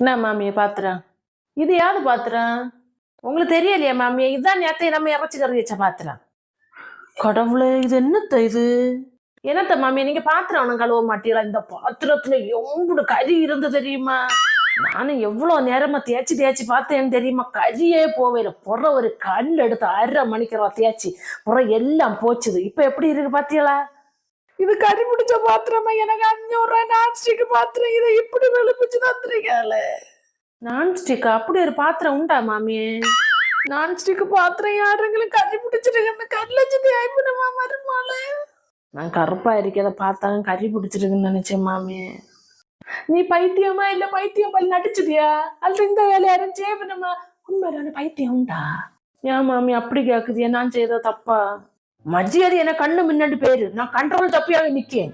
என்ன மாமியை பாத்திரம்? இது யாரு பாத்திரம்? உங்களுக்கு தெரியலையா மாமியா? இதுதான் நேரத்தை நம்ம இறச்சி கறி வச்ச பாத்திரம். கடவுளே, இது என்னத்த இது? என்னத்த மாமியா நீங்க பாத்திரம் ஒன்றும் கழுவ மாட்டீங்களா? இந்த பாத்திரத்துல எவ்வளவு கறி இருந்து தெரியுமா? நானும் எவ்வளவு நேரமா தேய்ச்சி தேய்ச்சி பார்த்தேன்னு தெரியுமா? கறியே போவேல. புற ஒரு கல் எடுத்து 1/2 மணிக்கிறோம் தேய்ச்சி புற எல்லாம் போச்சுது. இப்ப எப்படி இருக்கு பாத்தீங்களா? இது கறி பிடிச்ச பாத்திரமா? எனக்கு 500 ரூபாய் நான்ஸ்டிக் பாத்திரம். இதை இப்படி வெளுப்பிச்சு தந்துருக்காள. நான்ஸ்டிக் அப்படி ஒரு பாத்திரம் உண்டா மாமியே? நான்ஸ்டிக் பாத்திரம் யாருங்களும் கறி பிடிச்சிருக்குன்னு கல்லச்சு தேய்ப்பணுமா மருமாள? நான் கருப்பா இருக்கிறத பார்த்தாலும் கறி பிடிச்சிருக்குன்னு நினைச்சேன் மாமியே. நீ பைத்தியமா இல்ல பைத்தியம் பல் நடிச்சுதியா? அல்ல இந்த வேலை யாரும் செய்யணுமா? உண்மையான பைத்தியம் உண்டா? ஏன் மாமி அப்படி கேக்குதியா? நான் செய்யறது தப்பா? மஜ்ஜியது என கண்ணு முன்னாடி பேரு. நான் கண்ட்ரோல் தப்பியாக நிக்கேன்.